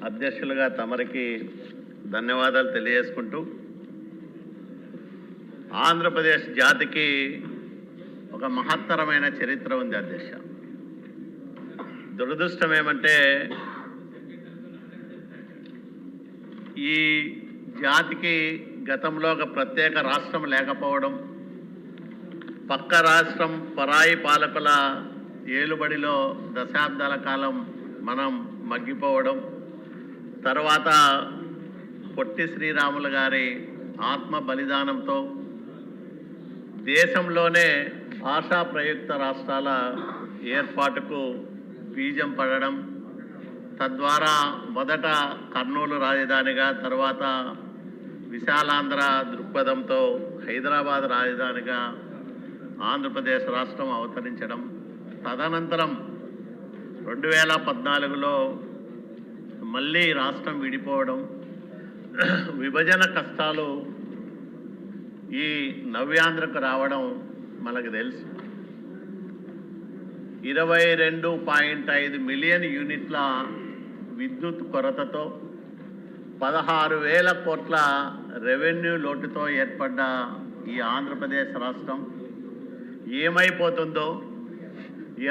అధ్యక్షులుగా తమరికి ధన్యవాదాలు తెలియజేసుకుంటూ, ఆంధ్రప్రదేశ్ జాతికి ఒక మహత్తరమైన చరిత్ర ఉంది అధ్యక్ష. దురదృష్టం ఏమంటే ఈ జాతికి గతంలో ఒక ప్రత్యేక రాష్ట్రం లేకపోవడం, పక్క రాష్ట్రం పరాయి పాలకుల ఏలుబడిలో దశాబ్దాల కాలం మనం మగ్గిపోవడం, తర్వాత పొట్టి శ్రీరాములు గారి ఆత్మ బలిదానంతో దేశంలోనే భాషా ప్రయుక్త రాష్ట్రాల ఏర్పాటుకు బీజం పడడం, తద్వారా మొదట కర్నూలు రాజధానిగా, తర్వాత విశాలాంధ్ర దృక్పథంతో హైదరాబాద్ రాజధానిగా ఆంధ్రప్రదేశ్ రాష్ట్రం అవతరించడం, తదనంతరం 2014లో మళ్ళీ రాష్ట్రం విడిపోవడం, విభజన కష్టాలు ఈ నవ్యాంధ్రకు రావడం మనకు తెలుసు. 22.5 మిలియన్ యూనిట్ల విద్యుత్ కొరతతో 16,000 కోట్ల రెవెన్యూ లోటుతో ఏర్పడ్డ ఈ ఆంధ్రప్రదేశ్ రాష్ట్రం ఏమైపోతుందో,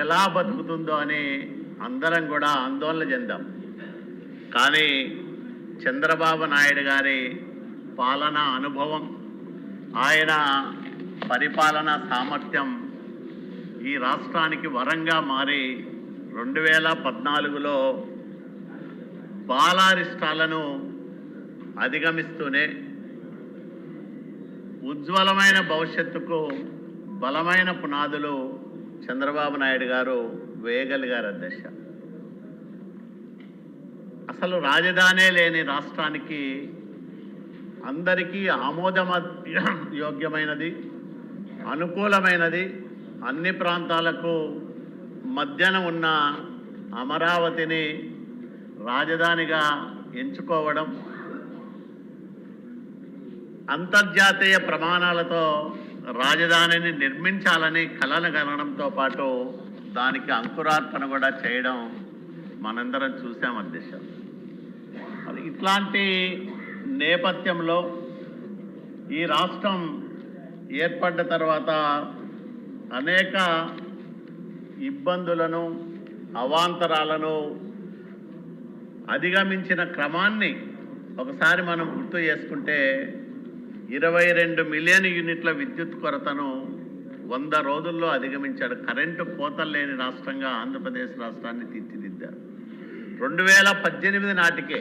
ఎలా బతుకుతుందో అని అందరం కూడా ఆందోళన చెందాం. కానీ చంద్రబాబు నాయుడు గారి పాలనా అనుభవం, ఆయన పరిపాలనా సామర్థ్యం ఈ రాష్ట్రానికి వరంగా మారి 2014లో బాలారిష్టాలను అధిగమిస్తూనే ఉజ్వలమైన భవిష్యత్తుకు బలమైన పునాదులు చంద్రబాబు నాయుడు గారు వేయగలిగారు అధ్యక్ష. అసలు రాజధానే లేని రాష్ట్రానికి అందరికీ ఆమోదయోగ్యమైనది, అనుకూలమైనది, అన్ని ప్రాంతాలకు మధ్యన ఉన్న అమరావతిని రాజధానిగా ఎంచుకోవడం, అంతర్జాతీయ ప్రమాణాలతో రాజధానిని నిర్మించాలని కలలు కనడంతో పాటు దానికి అంకురార్పణ కూడా చేయడం మనందరం చూసాం అధ్యక్ష. ఇట్లాంటి నేపథ్యంలో ఈ రాష్ట్రం ఏర్పడ్డ తర్వాత అనేక ఇబ్బందులను, అవాంతరాలను అధిగమించిన క్రమాన్ని ఒకసారి మనం గుర్తు చేసుకుంటే 22 మిలియన్ యూనిట్ల విద్యుత్ కొరతను 100 రోజుల్లో అధిగమించాడు. కరెంటు కోతలు లేని రాష్ట్రంగా ఆంధ్రప్రదేశ్ రాష్ట్రాన్ని తీర్చిదిద్దారు. 2018 నాటికే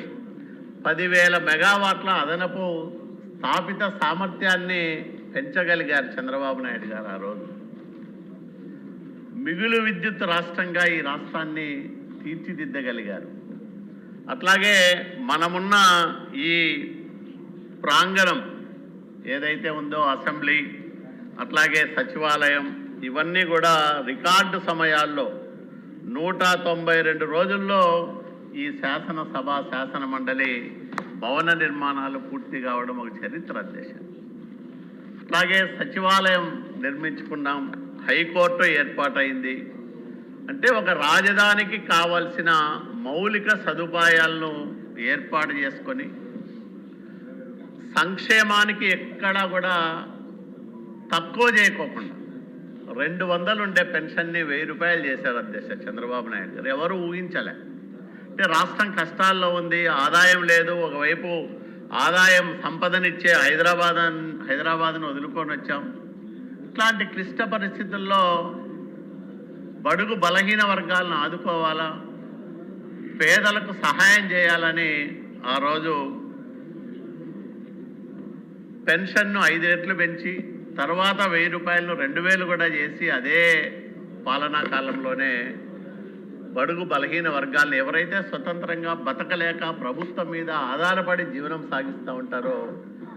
10,000 మెగావాట్ల అదనపు స్థాపిత సామర్థ్యాన్ని పెంచగలిగారు చంద్రబాబు నాయుడు గారు. ఆ రోజు మిగులు విద్యుత్ రాష్ట్రంగా ఈ రాష్ట్రాన్ని తీర్చిదిద్దగలిగారు. అట్లాగే మనమున్న ఈ ప్రాంగణం ఏదైతే ఉందో, అసెంబ్లీ, అట్లాగే సచివాలయం, ఇవన్నీ కూడా రికార్డు సమయాల్లో 192 రోజుల్లో ఈ శాసనసభ, శాసన మండలి భవన నిర్మాణాలు పూర్తి కావడం ఒక చరిత్ర అధ్యక్ష. అట్లాగే సచివాలయం నిర్మించుకున్నాం, హైకోర్టు ఏర్పాటైంది. అంటే ఒక రాజధానికి కావలసిన మౌలిక సదుపాయాలను ఏర్పాటు చేసుకొని సంక్షేమానికి ఎక్కడా కూడా తక్కువ చేయకోకుండా 200 ఉండే పెన్షన్ని 1000 రూపాయలు చేశారు అధ్యక్ష చంద్రబాబు నాయుడు గారు. ఎవరు ఊహించలే. అంటే రాష్ట్రం కష్టాల్లో ఉంది, ఆదాయం లేదు. ఒకవైపు ఆదాయం సంపదనిచ్చే హైదరాబాద్ను వదులుకొని వచ్చాం. ఇట్లాంటి క్లిష్ట పరిస్థితుల్లో బడుగు బలహీన వర్గాలను ఆదుకోవాలా, పేదలకు సహాయం చేయాలని ఆ రోజు పెన్షన్ను 5 రెట్లు పెంచి, తర్వాత 1000 రూపాయలను 2000 కూడా చేసి, అదే పాలనా కాలంలోనే బడుగు బలహీన వర్గాలను, ఎవరైతే స్వతంత్రంగా బతకలేక ప్రభుత్వం మీద ఆధారపడి జీవనం సాగిస్తూ ఉంటారో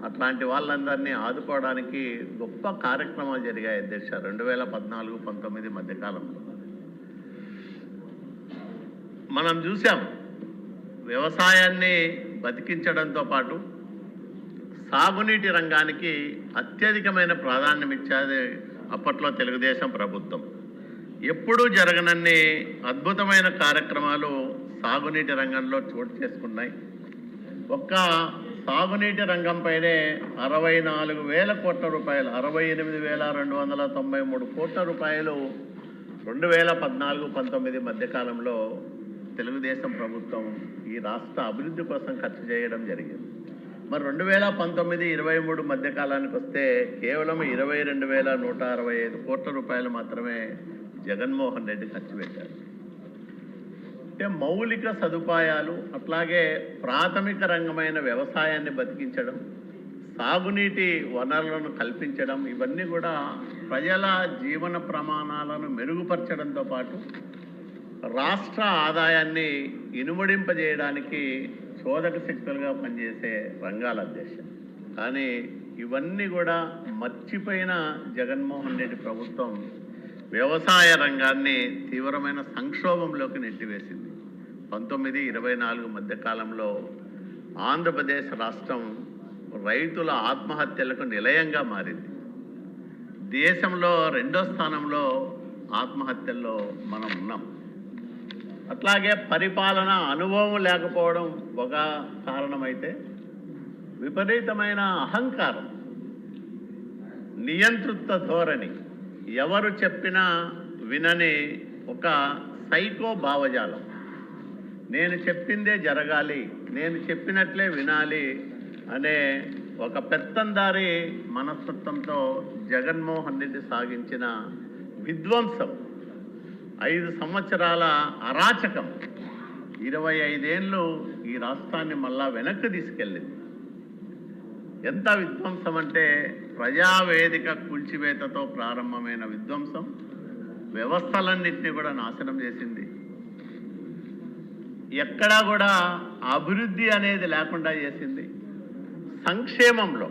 అట్లాంటి వాళ్ళందరినీ ఆదుకోవడానికి గొప్ప కార్యక్రమాలు జరిగాయి అధ్యక్ష 2014-19 మధ్యకాలంలో. మనం చూసాం, వ్యవసాయాన్ని బతికించడంతో పాటు సాగునీటి రంగానికి అత్యధికమైన ప్రాధాన్యం ఇచ్చేది అప్పట్లో తెలుగుదేశం ప్రభుత్వం. ఎప్పుడూ జరగనన్ని అద్భుతమైన కార్యక్రమాలు సాగునీటి రంగంలో చోటు చేసుకున్నాయి. ఒక్క సాగునీటి రంగంపైనే 64,000 కోట్ల రూపాయలు, 68,293 కోట్ల రూపాయలు 2014-19 మధ్యకాలంలో తెలుగుదేశం ప్రభుత్వం ఈ రాష్ట్ర అభివృద్ధి కోసం ఖర్చు చేయడం జరిగింది. మరి 2019-23 మధ్యకాలానికి వస్తే కేవలం 22,165 కోట్ల రూపాయలు మాత్రమే జగన్మోహన్ రెడ్డి ఖర్చు పెట్టారు. అంటే మౌలిక సదుపాయాలు, అట్లాగే ప్రాథమిక రంగమైన వ్యవసాయాన్ని బతికించడం, సాగునీటి వనరులను కల్పించడం, ఇవన్నీ కూడా ప్రజల జీవన ప్రమాణాలను మెరుగుపరచడంతో పాటు రాష్ట్ర ఆదాయాన్ని ఇనుమడింపజేయడానికి చోదక శక్తులుగా పనిచేసే రంగాల అధ్యక్ష. కానీ ఇవన్నీ కూడా మర్చిపోయిన జగన్మోహన్ రెడ్డి ప్రభుత్వం వ్యవసాయ రంగాన్ని తీవ్రమైన సంక్షోభంలోకి నెట్టివేసింది. 19-24 మధ్యకాలంలో ఆంధ్రప్రదేశ్ రాష్ట్రం రైతుల ఆత్మహత్యలకు నిలయంగా మారింది. దేశంలో 2వ స్థానంలో ఆత్మహత్యల్లో మనం ఉన్నాం. అట్లాగే పరిపాలన అనుభవం లేకపోవడం ఒక కారణమైతే, విపరీతమైన అహంకారం, నియంతృత్వ ధోరణి, ఎవరు చెప్పినా వినని ఒక సైకో భావజాలం, నేను చెప్పిందే జరగాలి, నేను చెప్పినట్లే వినాలి అనే ఒక పెత్తందారి మనస్తత్వంతో జగన్మోహన్ రెడ్డి సాగించిన విధ్వంసం, 5 సంవత్సరాల అరాచకం 25 ఏళ్ళు ఈ రాష్ట్రాన్ని మళ్ళా వెనక్కి తీసుకెళ్ళింది. ఎంత విధ్వంసం అంటే, ప్రజావేదిక కూల్చివేతతో ప్రారంభమైన విధ్వంసం వ్యవస్థలన్నింటినీ కూడా నాశనం చేసింది. ఎక్కడా కూడా అభివృద్ధి అనేది లేకుండా చేసింది. సంక్షేమంలో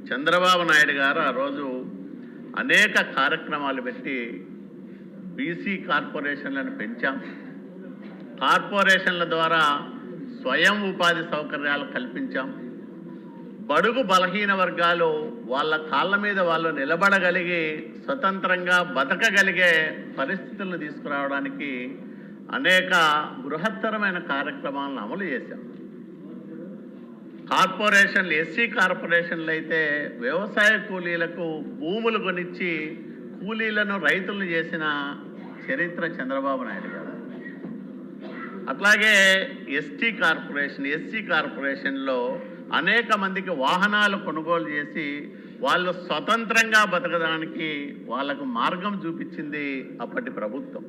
చంద్రబాబు నాయుడు గారు ఆ రోజు అనేక కార్యక్రమాలు పెట్టి బీసీ కార్పొరేషన్లను పెంచాం. కార్పొరేషన్ల ద్వారా స్వయం ఉపాధి సౌకర్యాలు కల్పించాం. బడుగు బలహీన వర్గాలు వాళ్ళ కాళ్ళ మీద వాళ్ళు నిలబడగలిగి స్వతంత్రంగా బతకగలిగే పరిస్థితులను తీసుకురావడానికి అనేక బృహత్తరమైన కార్యక్రమాలను అమలు చేశాం. కార్పొరేషన్లు, ఎస్సీ కార్పొరేషన్లు అయితే వ్యవసాయ కూలీలకు భూములు కొనిచ్చి కూలీలను రైతులను చేసిన చరిత్ర చంద్రబాబు నాయుడు గారు. అట్లాగే ఎస్సీ కార్పొరేషన్లో అనేక మందికి వాహనాలు కొనుగోలు చేసి వాళ్ళు స్వతంత్రంగా బతకడానికి వాళ్ళకు మార్గం చూపించింది అప్పటి ప్రభుత్వం.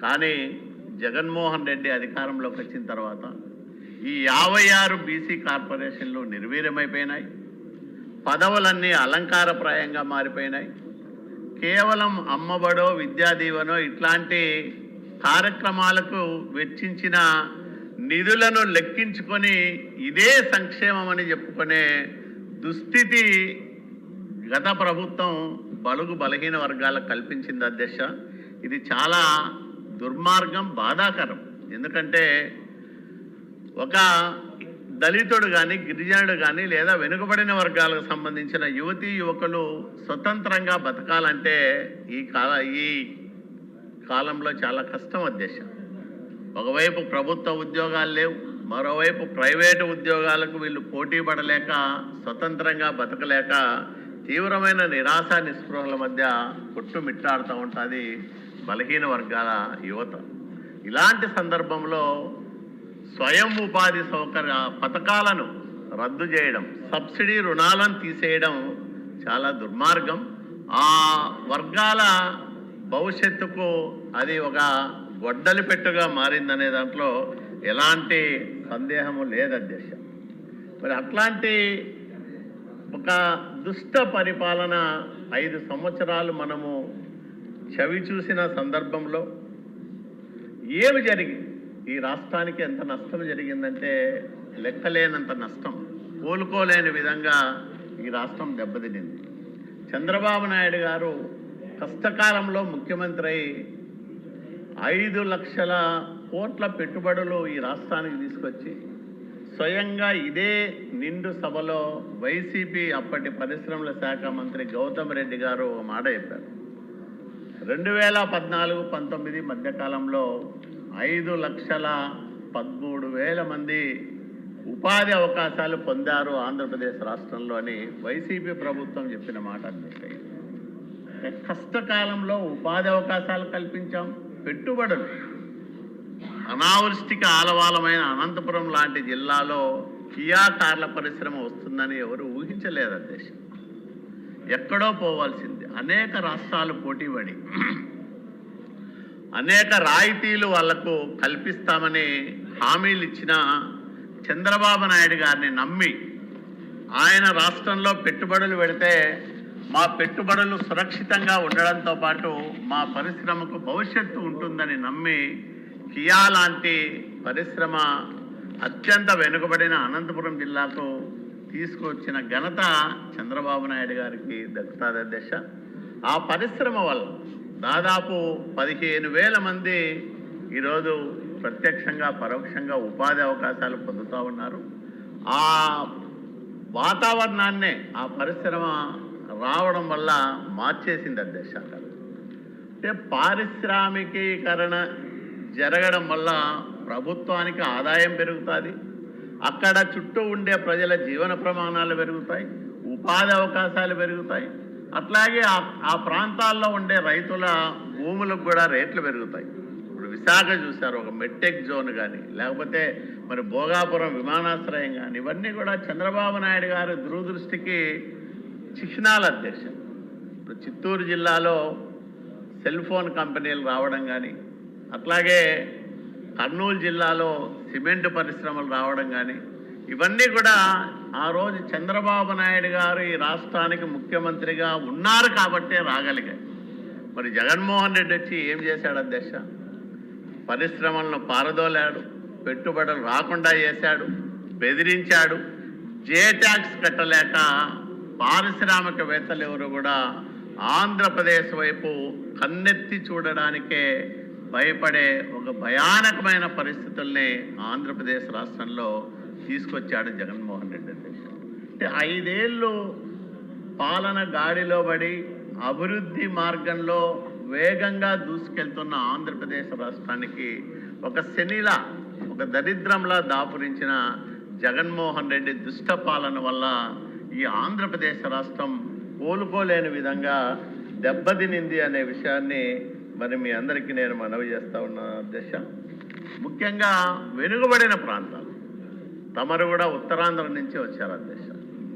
కానీ జగన్మోహన్ రెడ్డి అధికారంలోకి వచ్చిన తర్వాత ఈ 56 బీసీ కార్పొరేషన్లు నిర్వీర్యమైపోయినాయి. పదవులన్నీ అలంకారప్రాయంగా మారిపోయినాయి. కేవలం అమ్మబడో, విద్యాదీవనో ఇట్లాంటి కార్యక్రమాలకు వెచ్చించిన నిధులను లెక్కించుకొని ఇదే సంక్షేమం అని చెప్పుకునే దుస్థితి గత ప్రభుత్వం బడుగు బలహీన వర్గాలకు కల్పించింది అధ్యక్ష. ఇది చాలా దుర్మార్గం, బాధాకరం. ఎందుకంటే ఒక దళితుడు కానీ, గిరిజనుడు కానీ, లేదా వెనుకబడిన వర్గాలకు సంబంధించిన యువతీ యువకులు స్వతంత్రంగా బతకాలంటే ఈ కాలంలో చాలా కష్టం అధ్యక్ష. ఒకవైపు ప్రభుత్వ ఉద్యోగాలు లేవు, మరోవైపు ప్రైవేటు ఉద్యోగాలకు వీళ్ళు పోటీ పడలేక, స్వతంత్రంగా బతకలేక తీవ్రమైన నిరాశ నిస్పృహల మధ్య కొట్టుమిట్టాడుతూ ఉంటుంది బలహీన వర్గాల యువత. ఇలాంటి సందర్భంలో స్వయం ఉపాధి సౌకర్య పథకాలను రద్దు చేయడం, సబ్సిడీ రుణాలను తీసేయడం చాలా దుర్మార్గం. ఆ వర్గాల భవిష్యత్తుకు అది ఒక గొడ్డలి పెట్టుగా మారిందనే దాంట్లో ఎలాంటి సందేహము లేదు అధ్యక్ష. మరి అట్లాంటి ఒక దుష్ట పరిపాలన 5 సంవత్సరాలు మనము చవి చూసిన సందర్భంలో ఏమి జరిగింది, ఈ రాష్ట్రానికి ఎంత నష్టం జరిగిందంటే లెక్కలేనంత నష్టం. కోలుకోలేని విధంగా ఈ రాష్ట్రం దెబ్బతినింది. చంద్రబాబు నాయుడు గారు కష్టకాలంలో ముఖ్యమంత్రి అయి 5 లక్షల కోట్ల పెట్టుబడులు ఈ రాష్ట్రానికి తీసుకొచ్చి స్వయంగా ఇదే నిండు సభలో వైసీపీ అప్పటి పరిశ్రమల శాఖ మంత్రి గౌతమ్ రెడ్డి గారు ఒక మాట చెప్పారు. 2014-19 మధ్యకాలంలో 5,13,000 మంది ఉపాధి అవకాశాలు పొందారు ఆంధ్రప్రదేశ్ రాష్ట్రంలోని వైసీపీ ప్రభుత్వం చెప్పిన మాట అధ్యక్ష. కష్టకాలంలో ఉపాధి అవకాశాలు కల్పించాం. పెట్టుబడులు అనావృష్టికి ఆలవాలమైన అనంతపురం లాంటి జిల్లాలో కియా కార్ల పరిశ్రమ వస్తుందని ఎవరు ఊహించలేదు అధ్యక్ష. ఎక్కడో పోవాల్సింది. అనేక రాష్ట్రాలు పోటీపడి అనేక రాయితీలు వాళ్లకు కల్పిస్తామని హామీలు ఇచ్చిన చంద్రబాబు నాయుడు గారిని నమ్మి ఆయన రాష్ట్రంలో పెట్టుబడులు పెడితే మా పెట్టుబడులు సురక్షితంగా ఉండడంతో పాటు మా పరిశ్రమకు భవిష్యత్తు ఉంటుందని నమ్మి కియా లాంటి పరిశ్రమ అత్యంత వెనుకబడిన అనంతపురం జిల్లాకు తీసుకొచ్చిన ఘనత చంద్రబాబు నాయుడు గారికి దక్కుతుంది అధ్యక్ష. ఆ పరిశ్రమ వల్ల దాదాపు 15,000 మంది ఈరోజు ప్రత్యక్షంగా పరోక్షంగా ఉపాధి అవకాశాలు పొందుతూ ఉన్నారు. ఆ వాతావరణాన్నే ఆ పరిశ్రమ రావడం వల్ల మార్చేసింది అధ్యక్ష. అంటే పారిశ్రామికీకరణ జరగడం వల్ల ప్రభుత్వానికి ఆదాయం పెరుగుతుంది, అక్కడ చుట్టూ ఉండే ప్రజల జీవన ప్రమాణాలు పెరుగుతాయి, ఉపాధి అవకాశాలు పెరుగుతాయి. అట్లాగే ఆ ప్రాంతాల్లో ఉండే రైతుల భూములకు కూడా రేట్లు పెరుగుతాయి. ఇప్పుడు విశాఖ చూశారు, ఒక మెట్టెక్ జోన్ కానీ లేకపోతే మరి భోగాపురం విమానాశ్రయం కానీ ఇవన్నీ కూడా చంద్రబాబు నాయుడు గారి దూరదృష్టికి చిహ్నాలు అధ్యక్ష. ఇప్పుడు చిత్తూరు జిల్లాలో సెల్ ఫోన్ కంపెనీలు రావడం కానీ, అట్లాగే కర్నూలు జిల్లాలో సిమెంట్ పరిశ్రమలు రావడం కానీ ఇవన్నీ కూడా ఆ రోజు చంద్రబాబు నాయుడు గారు ఈ రాష్ట్రానికి ముఖ్యమంత్రిగా ఉన్నారు కాబట్టే రాగలిగాయి. మరి జగన్మోహన్ రెడ్డి వచ్చి ఏం చేశాడు అధ్యక్ష? పరిశ్రమలను పారదోలాడు, పెట్టుబడులు రాకుండా చేశాడు, బెదిరించాడు. జే ట్యాక్స్ కట్టలేక పారిశ్రామికవేత్తలు ఎవరు కూడా ఆంధ్రప్రదేశ్ వైపు కన్నెత్తి చూడడానికే భయపడే ఒక భయానకమైన పరిస్థితుల్ని ఆంధ్రప్రదేశ్ రాష్ట్రంలో తీసుకొచ్చాడు జగన్మోహన్ రెడ్డి అధ్యక్ష. అంటే 5 ఏళ్ళు పాలన గాడిలో పడి అభివృద్ధి మార్గంలో వేగంగా దూసుకెళ్తున్న ఆంధ్రప్రదేశ్ రాష్ట్రానికి ఒక శనిలా, ఒక దరిద్రంలా దాపురించిన జగన్మోహన్ రెడ్డి దుష్ట పాలన వల్ల ఈ ఆంధ్రప్రదేశ్ రాష్ట్రం కోలుకోలేని విధంగా దెబ్బతినింది అనే విషయాన్ని మరి మీ అందరికీ నేను మనవి చేస్తా ఉన్నాను అధ్యక్ష. ముఖ్యంగా వెనుకబడిన ప్రాంతాలు, తమరు కూడా ఉత్తరాంధ్ర నుంచి వచ్చారు అధ్యక్ష,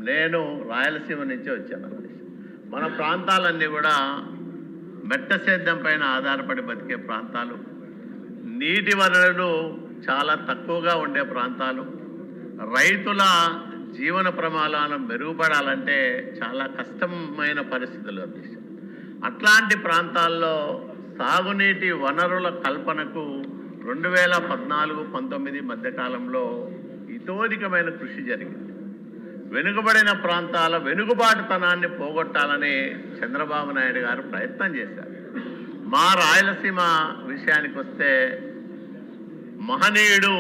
నేను రాయలసీమ నుంచి వచ్చాను అధ్యక్ష. మన ప్రాంతాలన్నీ కూడా మెట్ట సేద్యం పైన ఆధారపడి బతికే ప్రాంతాలు, నీటి వనరులు చాలా తక్కువగా ఉండే ప్రాంతాలు, రైతుల జీవన ప్రమాణాలను మెరుగుపడాలంటే చాలా కష్టమైన పరిస్థితులు అధ్యక్ష. అట్లాంటి ప్రాంతాల్లో సాగునీటి వనరుల కల్పనకు 2014-19 మధ్యకాలంలో ఇతోధికమైన కృషి జరిగింది. వెనుకబడిన ప్రాంతాల వెనుకబాటుతనాన్ని పోగొట్టాలని చంద్రబాబు నాయుడు గారు ప్రయత్నం చేశారు. మా రాయలసీమ విషయానికి వస్తే మహనీయుడు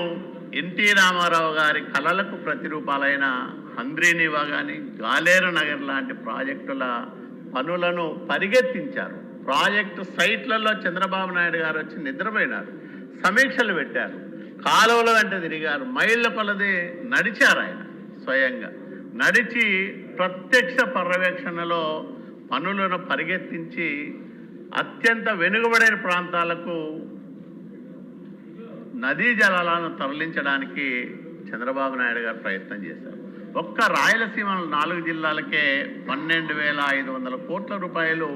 ఎన్టీ రామారావు గారి కళలకు ప్రతిరూపాలైన హంద్రీనివా కానీ, గాలేరు నగర్ లాంటి ప్రాజెక్టుల పనులను పరిగెత్తించారు. ప్రాజెక్టు సైట్లలో చంద్రబాబు నాయుడు గారు వచ్చి నిద్రపోయినారు, సమీక్షలు పెట్టారు, కాలువల వెంట తిరిగారు, మైళ్ళ కొలది నడిచారు. ఆయన స్వయంగా నడిచి ప్రత్యక్ష పర్యవేక్షణలో పనులను పరిగెత్తించి అత్యంత వెనుకబడిన ప్రాంతాలకు నదీ జలాలను తరలించడానికి చంద్రబాబు నాయుడు గారు ప్రయత్నం చేశారు. ఒక్క రాయలసీమ 4 జిల్లాలకే 12,500 కోట్ల రూపాయలు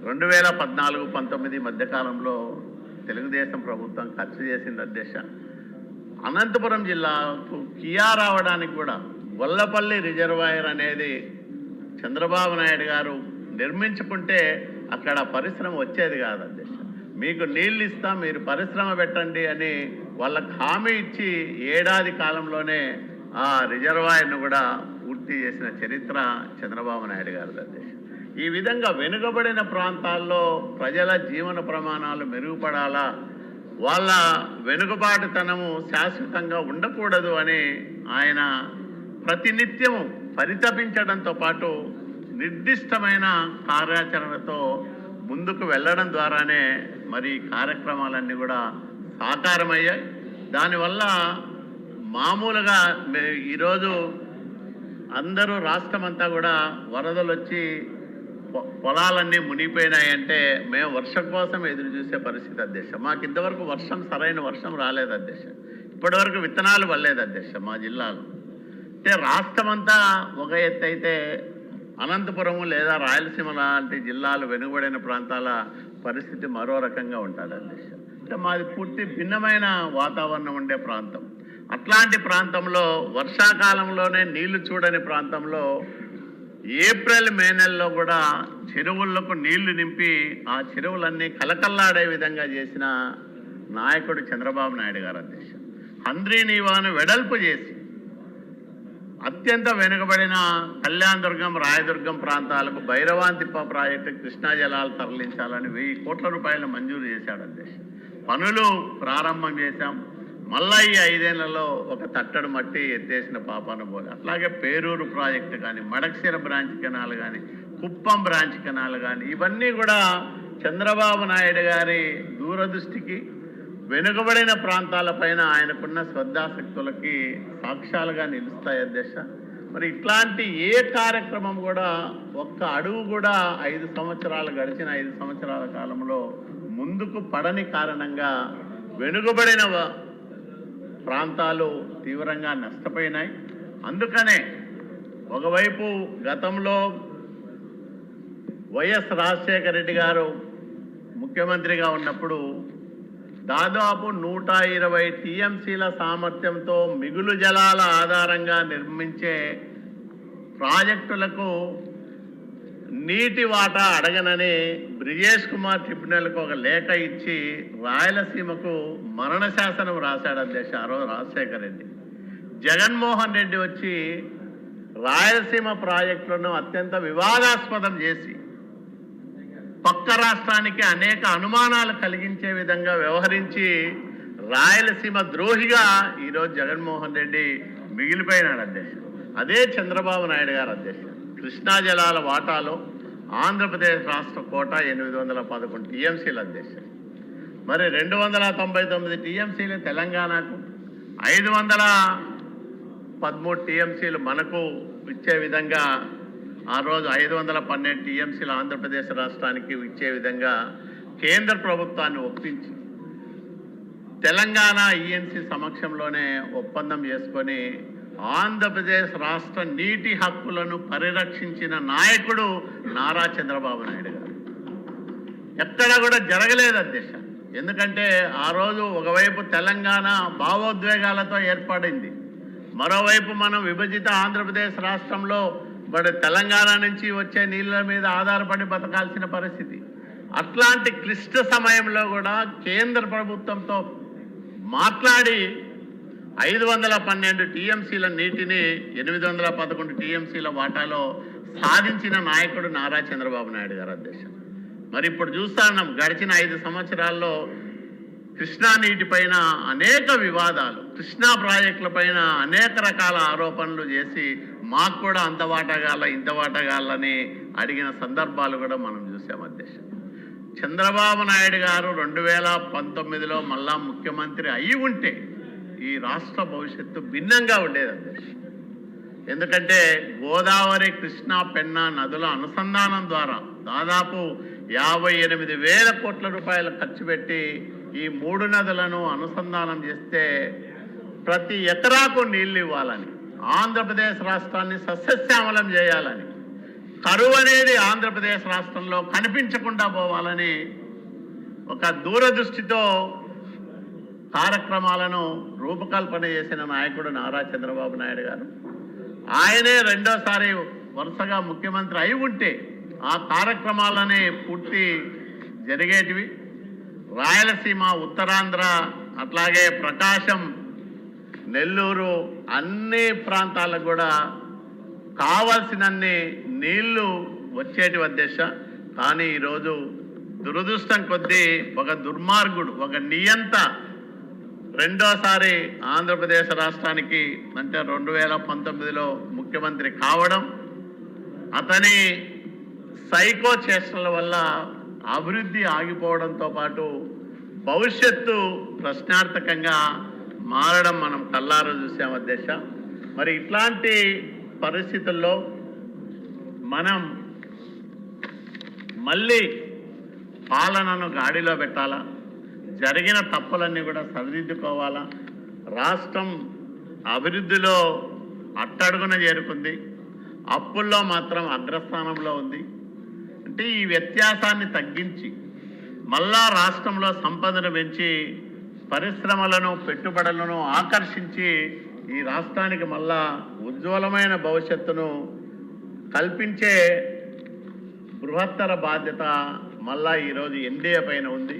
2014-19 మధ్యకాలంలో తెలుగుదేశం ప్రభుత్వం ఖర్చు చేసింది అధ్యక్ష. అనంతపురం జిల్లాకు కియా రావడానికి కూడా గొల్లపల్లి రిజర్వాయర్ అనేది చంద్రబాబు నాయుడు గారు నిర్మించుకుంటే అక్కడ పరిశ్రమ వచ్చేది కాదు అధ్యక్ష. మీకు నీళ్ళు ఇస్తాం, మీరు పరిశ్రమ పెట్టండి అని వాళ్ళకి హామీ ఇచ్చి ఏడాది కాలంలోనే ఆ రిజర్వాయర్ను కూడా పూర్తి చేసిన చరిత్ర చంద్రబాబు నాయుడు గారిది అధ్యక్ష. ఈ విధంగా వెనుకబడిన ప్రాంతాల్లో ప్రజల జీవన ప్రమాణాలు మెరుగుపడాలా, వాళ్ళ వెనుకబాటుతనము శాశ్వతంగా ఉండకూడదు అని ఆయన ప్రతినిత్యము పరితపించడంతో పాటు నిర్దిష్టమైన కార్యాచరణతో ముందుకు వెళ్ళడం ద్వారానే మరి కార్యక్రమాలన్నీ కూడా సాకారమయ్యాయి. దానివల్ల మామూలుగా ఈరోజు అందరూ రాష్ట్రమంతా కూడా వరదలు వచ్చి పొలాలన్నీ మునిగిపోయినాయంటే మేము వర్షం కోసం ఎదురు చూసే పరిస్థితి అధ్యక్ష. మాకు ఇంతవరకు సరైన వర్షం రాలేదు అధ్యక్ష. ఇప్పటివరకు విత్తనాలు పడలేదు అధ్యక్ష మా జిల్లాలో. అంటే రాష్ట్రమంతా ఒక ఎత్తు అయితే అనంతపురము లేదా రాయలసీమ లాంటి జిల్లాలు వెనుకబడిన ప్రాంతాల పరిస్థితి మరో రకంగా ఉంటుంది అధ్యక్ష. అంటే మాది పూర్తి భిన్నమైన వాతావరణం ఉండే ప్రాంతం. అట్లాంటి ప్రాంతంలో వర్షాకాలంలోనే నీళ్లు చూడని ప్రాంతంలో ఏప్రిల్ మే నెలలో కూడా చెరువులకు నీళ్లు నింపి ఆ చెరువులన్నీ కలకల్లాడే విధంగా చేసిన నాయకుడు చంద్రబాబు నాయుడు గారు అధ్యక్ష. హంద్రీనీవాను వెడల్పు చేసి అత్యంత వెనుకబడిన కళ్యాణదుర్గం రాయదుర్గం ప్రాంతాలకు భైరవాంతిప్ప ప్రాజెక్టు కృష్ణా జలాలు తరలించాలని 1000 కోట్ల రూపాయలు మంజూరు చేశాడు అధ్యక్ష. పనులు ప్రారంభం చేశాం. మళ్ళా ఈ 5 ఏళ్లలో ఒక తట్టడు మట్టి ఎత్తేసిన పాపాన పోలే. అట్లాగే పేరూరు ప్రాజెక్టు కానీ, మడక్సిర బ్రాంచ్ కెనాల్ కానీ, కుప్పం బ్రాంచ్ కెనాల్ కానీ, ఇవన్నీ కూడా చంద్రబాబు నాయుడు గారి దూరదృష్టికి వెనుకబడిన ప్రాంతాలపైన ఆయనకున్న శ్రద్ధాశక్తులకి సాక్ష్యాలుగా నిలుస్తాయి అధ్యక్ష. మరి ఇట్లాంటి ఏ కార్యక్రమం కూడా ఒక్క అడుగు కూడా గడిచిన 5 సంవత్సరాల కాలంలో ముందుకు పడని కారణంగా వెనుకబడిన ప్రాంతాలు తీవ్రంగా నష్టపోయినాయి. అందుకనే ఒకవైపు గతంలో వైఎస్ రాజశేఖర రెడ్డి గారు ముఖ్యమంత్రిగా ఉన్నప్పుడు దాదాపు 120 టీఎంసీల సామర్థ్యంతో మిగులు జలాల ఆధారంగా నిర్మించే ప్రాజెక్టులకు నీటి వాటా అడగనని బ్రిజేష్ కుమార్ ట్రిబ్యునల్కు ఒక లేఖ ఇచ్చి రాయలసీమకు మరణ శాసనం రాశాడు అధ్యక్ష ఆ రోజు రాజశేఖర రెడ్డి. జగన్మోహన్ రెడ్డి వచ్చి రాయలసీమ ప్రాజెక్టులను అత్యంత వివాదాస్పదం చేసి పక్క రాష్ట్రానికి అనేక అనుమానాలు కలిగించే విధంగా వ్యవహరించి రాయలసీమ ద్రోహిగా ఈరోజు జగన్మోహన్ రెడ్డి మిగిలిపోయినాడు అధ్యక్ష. అదే చంద్రబాబు నాయుడు గారు అధ్యక్ష. కృష్ణా జలాల వాటాలో ఆంధ్రప్రదేశ్ రాష్ట్ర కోటా 811 టీఎంసీలు అధ్యక్ష. మరి 299 టీఎంసీలు తెలంగాణకు, 513 టీఎంసీలు మనకు ఇచ్చే విధంగా ఆ రోజు 512 టీఎంసీలు ఆంధ్రప్రదేశ్ రాష్ట్రానికి ఇచ్చే విధంగా కేంద్ర ప్రభుత్వాన్ని ఒప్పించి తెలంగాణ ఈఎన్సీ సమక్షంలోనే ఒప్పందం చేసుకొని ఆంధ్రప్రదేశ్ రాష్ట్ర నీటి హక్కులను పరిరక్షించిన నాయకుడు నారా చంద్రబాబు నాయుడు గారు. ఎక్కడ కూడా జరగలేదు అధ్యక్ష. ఎందుకంటే ఆ రోజు ఒకవైపు తెలంగాణ భావోద్వేగాలతో ఏర్పడింది, మరోవైపు మనం విభజిత ఆంధ్రప్రదేశ్ రాష్ట్రంలో తెలంగాణ నుంచి వచ్చే నీళ్ళ మీద ఆధారపడి బతకాల్సిన పరిస్థితి. అట్లాంటి క్లిష్ట సమయంలో కూడా కేంద్ర ప్రభుత్వంతో మాట్లాడి 512 టీఎంసీల నీటిని 811 టీఎంసీల వాటాలో సాధించిన నాయకుడు నారా చంద్రబాబు నాయుడు గారు అధ్యక్ష. మరి ఇప్పుడు చూస్తున్నాం గడిచిన 5 సంవత్సరాల్లో కృష్ణా నీటిపైన అనేక వివాదాలు, కృష్ణా ప్రాజెక్టులపైన అనేక రకాల ఆరోపణలు చేసి మాకు కూడా అంత వాటాగాల ఇంత వాటాగాలని అడిగిన సందర్భాలు కూడా మనం చూసాం అధ్యక్ష. చంద్రబాబు నాయుడు గారు 2019లో మళ్ళా ముఖ్యమంత్రి అయి ఉంటే ఈ రాష్ట్ర భవిష్యత్తు భిన్నంగా ఉండేది అధ్యక్ష. ఎందుకంటే గోదావరి, కృష్ణా, పెన్నా నదుల అనుసంధానం ద్వారా దాదాపు 58,000 కోట్ల రూపాయలు ఖర్చు పెట్టి ఈ 3 నదులను అనుసంధానం చేస్తే ప్రతి ఎకరాకు నీళ్లు ఇవ్వాలని, ఆంధ్రప్రదేశ్ రాష్ట్రాన్ని సస్యశ్యామలం చేయాలని, కరువు అనేది ఆంధ్రప్రదేశ్ రాష్ట్రంలో కనిపించకుండా పోవాలని ఒక దూరదృష్టితో కార్యక్రమాలను రూపకల్పన చేసిన నాయకుడు నారా చంద్రబాబు నాయుడు గారు. ఆయనే రెండోసారి వరుసగా ముఖ్యమంత్రి అయి ఉంటే ఆ కార్యక్రమాలనే పూర్తి జరిగేటివి. రాయలసీమ, ఉత్తరాంధ్ర, అట్లాగే ప్రకాశం, నెల్లూరు అన్ని ప్రాంతాలకు కూడా కావాల్సినన్ని నీళ్లు వచ్చేటి అధ్యక్ష. కానీ ఈరోజు దురదృష్టం కొద్దీ ఒక దుర్మార్గుడు, ఒక నియంత రెండోసారి ఆంధ్రప్రదేశ్ రాష్ట్రానికి అంటే 2019లో ముఖ్యమంత్రి కావడం, అతని సైకో చేష్టల వల్ల అభివృద్ధి ఆగిపోవడంతో పాటు భవిష్యత్తు ప్రశ్నార్థకంగా మారడం మనం కళ్ళారా చూసాం అధ్యక్ష. మరి ఇట్లాంటి పరిస్థితుల్లో మనం మళ్ళీ పాలనను గాడిలో పెట్టాలా, జరిగిన తప్పులన్నీ కూడా సరిదిద్దుకోవాలా, రాష్ట్రం అభివృద్ధిలో అట్టడుగున చేరుకుంది, అప్పుల్లో మాత్రం అగ్రస్థానంలో ఉంది. అంటే ఈ వ్యత్యాసాన్ని తగ్గించి మళ్ళా రాష్ట్రంలో సంపదను పెంచి పరిశ్రమలను పెట్టుబడులను ఆకర్షించి ఈ రాష్ట్రానికి మళ్ళా ఉజ్వలమైన భవిష్యత్తును కల్పించే బృహత్తర బాధ్యత మళ్ళా ఈరోజు ఎన్డీఏ పైన ఉంది.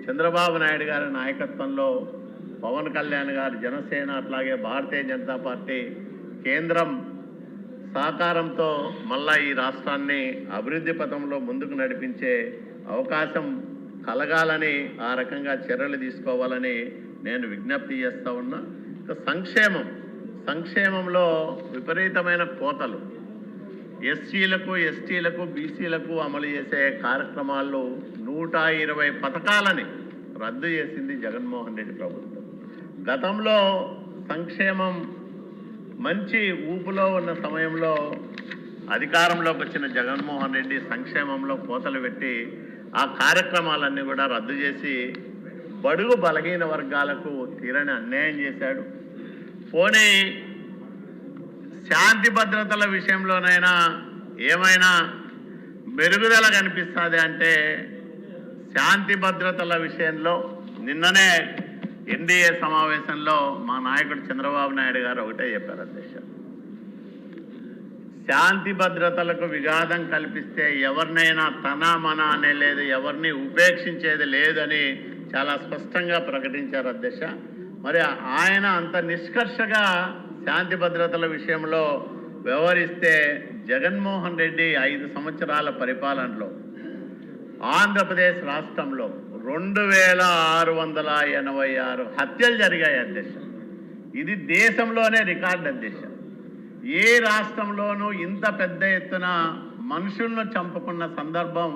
చంద్రబాబు నాయుడు గారి నాయకత్వంలో పవన్ కళ్యాణ్ గారు, జనసేన, అట్లాగే భారతీయ జనతా పార్టీ కేంద్రం సహకారంతో మళ్ళా ఈ రాష్ట్రాన్ని అభివృద్ధి పథంలో ముందుకు నడిపించే అవకాశం కలగాలని, ఆ రకంగా చర్యలు తీసుకోవాలని నేను విజ్ఞప్తి చేస్తూ ఉన్నా. సంక్షేమంలో విపరీతమైన కోతలు, ఎస్సీలకు, ఎస్టీలకు, బీసీలకు అమలు చేసే కార్యక్రమాల్లో 120 పథకాలని రద్దు చేసింది జగన్మోహన్ రెడ్డి ప్రభుత్వం. గతంలో సంక్షేమం మంచి ఊపులో ఉన్న సమయంలో అధికారంలోకి వచ్చిన జగన్మోహన్ రెడ్డి సంక్షేమంలో కోతలు పెట్టి ఆ కార్యక్రమాలన్నీ కూడా రద్దు చేసి బడుగు బలహీన వర్గాలకు తీరని అన్యాయం చేశాడు. పోనీ శాంతి భద్రతల విషయంలోనైనా ఏమైనా మెరుగుదల కనిపిస్తుంది అంటే శాంతి భద్రతల విషయంలో నిన్ననే ఎన్డీఏ సమావేశంలో మా నాయకుడు చంద్రబాబు నాయుడు గారు ఒకటే చెప్పారు అధ్యక్ష, శాంతి భద్రతలకు విఘాతం కల్పిస్తే ఎవరినైనా తన మన అనే లేదు, ఎవరిని ఉపేక్షించేది లేదని చాలా స్పష్టంగా ప్రకటించారు అధ్యక్ష. మరి ఆయన అంత నిష్కర్షగా శాంతి భద్రతల విషయంలో వ్యవహరిస్తే జగన్మోహన్ రెడ్డి 5 సంవత్సరాల పరిపాలనలో ఆంధ్రప్రదేశ్ రాష్ట్రంలో 2686 హత్యలు జరిగాయి అధ్యక్ష. ఇది దేశంలోనే రికార్డు అధ్యక్ష. ఏ రాష్ట్రంలోనూ ఇంత పెద్ద ఎత్తున మనుషులను చంపుకున్న సందర్భం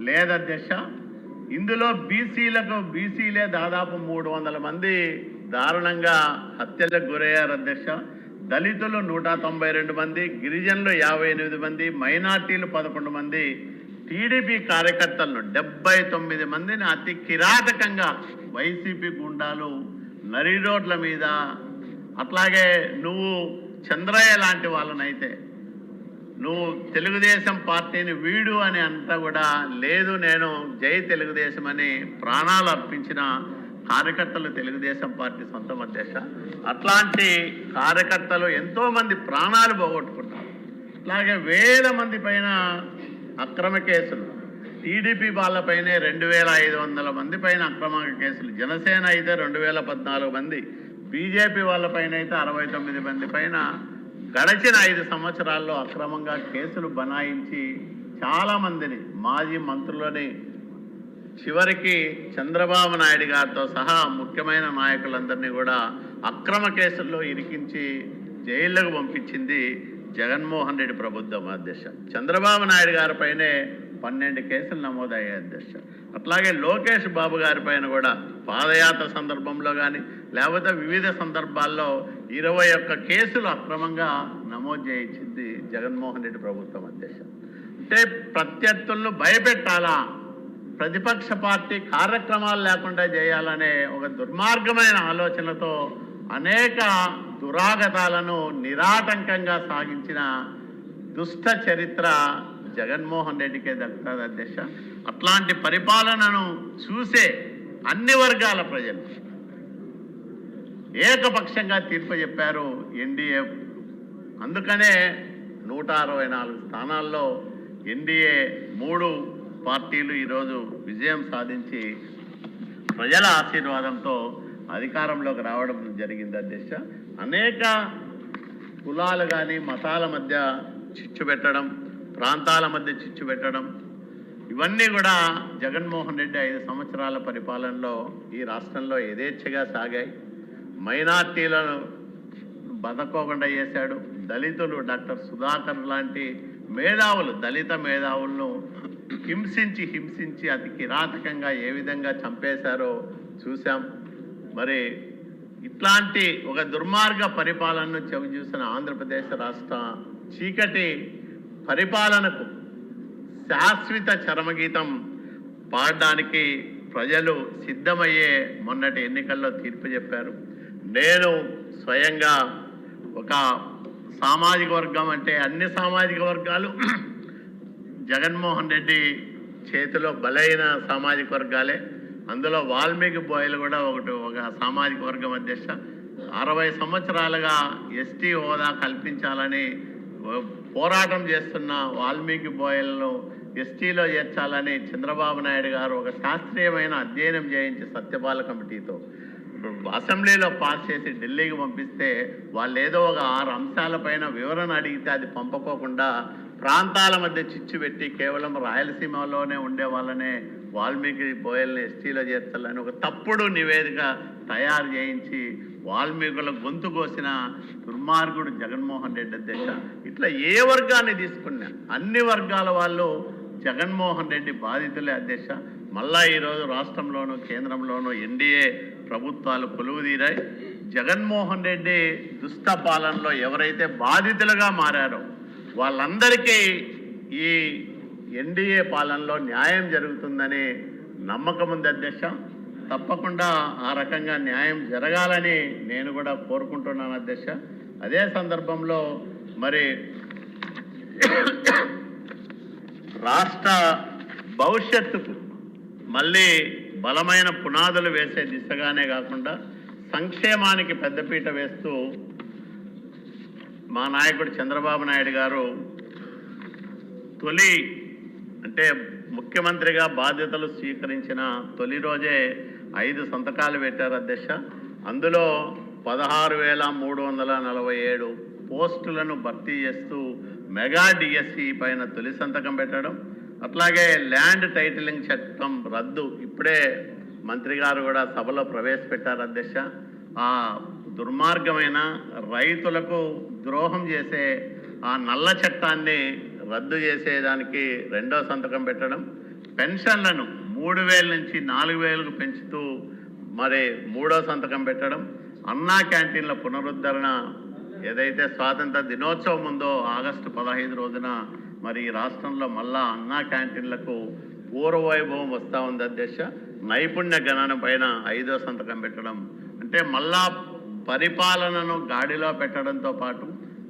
లేదధ్యక్ష. ఇందులో బీసీలే దాదాపు 300 మంది దారుణంగా హత్యలకు గురయ్యారు అధ్యక్ష. దళితులు 192 మంది, గిరిజనులు 58 మంది, మైనార్టీలు 11 మంది, టీడీపీ కార్యకర్తలను 79 మందిని అతి కిరాతకంగా వైసీపీ గుండాలు నరి రోడ్ల మీద, అట్లాగే నువ్వు చంద్రయ్య లాంటి వాళ్ళనైతే నువ్వు తెలుగుదేశం పార్టీని వీడు అని అంతా కూడా లేదు, నేను జై తెలుగుదేశం అని ప్రాణాలు అర్పించిన కార్యకర్తలు తెలుగుదేశం పార్టీ సొంతం అధ్యక్ష. అట్లాంటి కార్యకర్తలు ఎంతోమంది ప్రాణాలు పోగొట్టుకున్నారు. అట్లాగే వేల మంది పైన అక్రమ కేసులు, టీడీపీ వాళ్ళపైనే 2500 మంది పైన అక్రమ కేసులు, జనసేన అయితే 2014 మంది, బీజేపీ వాళ్ళపైన అయితే 69 మంది పైన గడిచిన 5 సంవత్సరాల్లో అక్రమంగా కేసులు బనాయించి చాలామందిని, మాజీ మంత్రులని, చివరికి చంద్రబాబు నాయుడు గారితో సహా ముఖ్యమైన నాయకులందరినీ కూడా అక్రమ కేసుల్లో ఇరికించి జైళ్లకు పంపించింది జగన్మోహన్ రెడ్డి ప్రభుత్వం అధ్యక్ష. చంద్రబాబు నాయుడు గారిపైనే 12 కేసులు నమోదయ్యాయి అధ్యక్ష. అట్లాగే లోకేష్ బాబు గారిపైన కూడా పాదయాత్ర సందర్భంలో కానీ లేకపోతే వివిధ సందర్భాల్లో 21 కేసులు అక్రమంగా నమోదు చేయించింది జగన్మోహన్ రెడ్డి ప్రభుత్వం అధ్యక్ష. అంటే ప్రత్యర్థులను భయపెట్టాలా, ప్రతిపక్ష పార్టీ కార్యక్రమాలు లేకుండా చేయాలనే ఒక దుర్మార్గమైన ఆలోచనతో అనేక దురాగతాలను నిరాటంకంగా సాగించిన దుష్ట చరిత్ర జగన్మోహన్ రెడ్డికే దక్కుతుంది అధ్యక్ష. అట్లాంటి పరిపాలనను చూసే అన్ని వర్గాల ప్రజలు ఏకపక్షంగా తీర్పు చెప్పారు ఎన్డీఏ. అందుకనే 164 స్థానాల్లో ఎన్డీఏ 3 పార్టీలు ఈరోజు విజయం సాధించి ప్రజల ఆశీర్వాదంతో అధికారంలోకి రావడం జరిగింది అధ్యక్ష. అనేక కులాలు కానీ మతాల మధ్య చిచ్చు పెట్టడం, ప్రాంతాల మధ్య చిచ్చు పెట్టడం, ఇవన్నీ కూడా జగన్మోహన్ రెడ్డి 5 సంవత్సరాల పరిపాలనలో ఈ రాష్ట్రంలో యథేచ్ఛగా సాగాయి. మైనార్టీలను బతకోకుండా చేశాడు. దళితులు డాక్టర్ సుధాకర్ లాంటి మేధావులు, దళిత మేధావులను హింసించి హింసించి అతి కిరాతకంగా ఏ విధంగా చంపేశారో చూసాం. మరి ఇట్లాంటి ఒక దుర్మార్గ పరిపాలనను చవిచూసిన ఆంధ్రప్రదేశ్ రాష్ట్ర చీకటి పరిపాలనకు శాశ్వత చరమగీతం పాడడానికి ప్రజలు సిద్ధమయ్యే మొన్నటి ఎన్నికల్లో తీర్పు చెప్పారు. నేను స్వయంగా ఒక సామాజిక వర్గం అంటే అన్ని సామాజిక వర్గాలు జగన్మోహన్ రెడ్డి చేతిలో బలైన సామాజిక వర్గాలే. అందులో వాల్మీకి బోయలు కూడా ఒక సామాజిక వర్గం అధ్యక్ష. 60 సంవత్సరాలుగా ఎస్టీ హోదా కల్పించాలని పోరాటం చేస్తున్న వాల్మీకి బోయలను ఎస్టీలో చేర్చాలని చంద్రబాబు నాయుడు గారు ఒక శాస్త్రీయమైన అధ్యయనం చేయించి సత్యపాల కమిటీతో అసెంబ్లీలో పాస్ చేసి ఢిల్లీకి పంపిస్తే వాళ్ళు ఏదో ఒక 6 అంశాలపైన వివరణ అడిగితే అది పంపకోకుండా ప్రాంతాల మధ్య చిచ్చు పెట్టి కేవలం రాయలసీమలోనే ఉండే వాళ్ళనే వాల్మీకి బోయల్ని ఎస్టీలో చేర్చాలని ఒక తప్పుడు నివేదిక తయారు చేయించి వాల్మీకుల గొంతు కోసిన దుర్మార్గుడు జగన్మోహన్ రెడ్డి అధ్యక్ష. ఇట్లా ఏ వర్గాన్ని తీసుకున్నా అన్ని వర్గాల వాళ్ళు జగన్మోహన్ రెడ్డి బాధితులే అధ్యక్ష. మళ్ళా ఈరోజు రాష్ట్రంలోనూ కేంద్రంలోనూ ఎన్డీఏ ప్రభుత్వాలు కొలువుదీరాయి. జగన్మోహన్ రెడ్డి దుష్ట పాలనలో ఎవరైతే బాధితులుగా మారారో వాళ్ళందరికీ ఈ ఎన్డీఏ పాలనలో న్యాయం జరుగుతుందని నమ్మకం ఉంది అధ్యక్ష. తప్పకుండా ఆ రకంగా న్యాయం జరగాలని నేను కూడా కోరుకుంటున్నాను అధ్యక్ష. అదే సందర్భంలో మరి రాష్ట్ర భవిష్యత్తుకు మళ్ళీ బలమైన పునాదులు వేసే దిశగానే కాకుండా సంక్షేమానికి పెద్దపీట వేస్తూ మా నాయకుడు చంద్రబాబు నాయుడు గారు తొలి అంటే ముఖ్యమంత్రిగా బాధ్యతలు స్వీకరించిన తొలి రోజే 5 సంతకాలు పెట్టారు అధ్యక్ష. అందులో 16,347 పోస్టులను భర్తీ చేస్తూ మెగా డిఎస్సి పైన తొలి సంతకం పెట్టడం, అట్లాగే ల్యాండ్ టైటిలింగ్ చట్టం రద్దు ఇప్పుడే మంత్రి గారు కూడా సభలో ప్రవేశపెట్టారు అధ్యక్ష. ఆ దుర్మార్గమైన రైతులకు ద్రోహం చేసే ఆ నల్ల చట్టాన్ని రద్దు చేసేదానికి 2వ సంతకం పెట్టడం, పెన్షన్లను 3,000 నుంచి 4,000కు పెంచుతూ మరి 3వ సంతకం పెట్టడం, అన్నా క్యాంటీన్ల పునరుద్ధరణ ఏదైతే స్వాతంత్ర దినోత్సవం ఉందో ఆగస్టు 15 రోజున మరి రాష్ట్రంలో మళ్ళా అన్నా క్యాంటీన్లకు పూర్వవైభవం వస్తూ ఉంది అధ్యక్ష. నైపుణ్య గణన పైన 5వ సంతకం పెట్టడం అంటే మళ్ళా పరిపాలనను గాడిలో పెట్టడంతో పాటు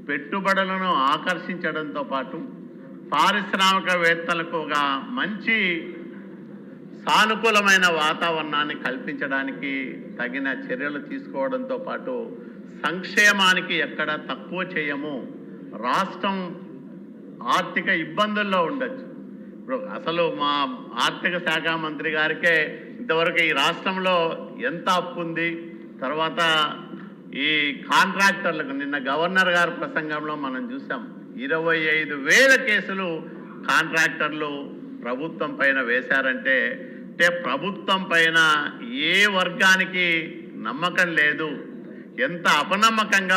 పెట్టుబడులను ఆకర్షించడంతో పాటు పారిశ్రామికవేత్తలకు ఒక మంచి సానుకూలమైన వాతావరణాన్ని కల్పించడానికి తగిన చర్యలు తీసుకోవడంతో పాటు సంక్షేమానికి ఎక్కడ తక్కువ చేయము. రాష్ట్రం ఆర్థిక ఇబ్బందుల్లో ఉండొచ్చు. ఇప్పుడు అసలు మా ఆర్థిక శాఖ మంత్రి గారికే ఇంతవరకు ఈ రాష్ట్రంలో ఎంత అప్పు ఉంది, తర్వాత ఈ కాంట్రాక్టర్లకు నిన్న గవర్నర్ గారి ప్రసంగంలో మనం చూసాం 25,000 కేసులు కాంట్రాక్టర్లు ప్రభుత్వం పైన వేశారంటే ప్రభుత్వం పైన ఏ వర్గానికి నమ్మకం లేదు, ఎంత అపనమ్మకంగా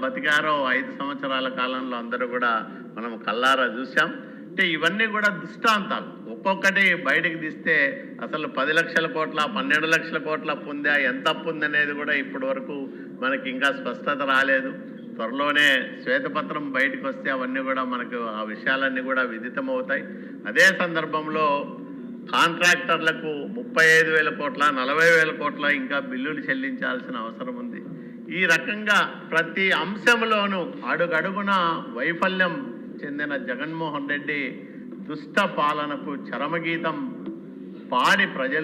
బతికారో 5 సంవత్సరాల కాలంలో అందరూ కూడా మనం కల్లారా చూసాం. అంటే ఇవన్నీ కూడా దృష్టాంతాలు. ఒక్కొక్కటి బయటకు తీస్తే అసలు 10 లక్షల కోట్ల 12 లక్షల కోట్ల పొందా ఎంత పొందనేది కూడా ఇప్పటి వరకు మనకి ఇంకా స్పష్టత రాలేదు. త్వరలోనే శ్వేతపత్రం బయటకు వస్తే అవన్నీ కూడా మనకు ఆ విషయాలన్నీ కూడా విదితమవుతాయి. అదే సందర్భంలో కాంట్రాక్టర్లకు 35,000 కోట్ల 40,000 కోట్ల ఇంకా బిల్లులు చెల్లించాల్సిన అవసరం ఉంది. ఈ రకంగా ప్రతి అంశంలోనూ అడుగడుగున వైఫల్యం చెందిన జగన్మోహన్ రెడ్డి దుష్ట పాలనకు చరమగీతం పాడి ప్రజలు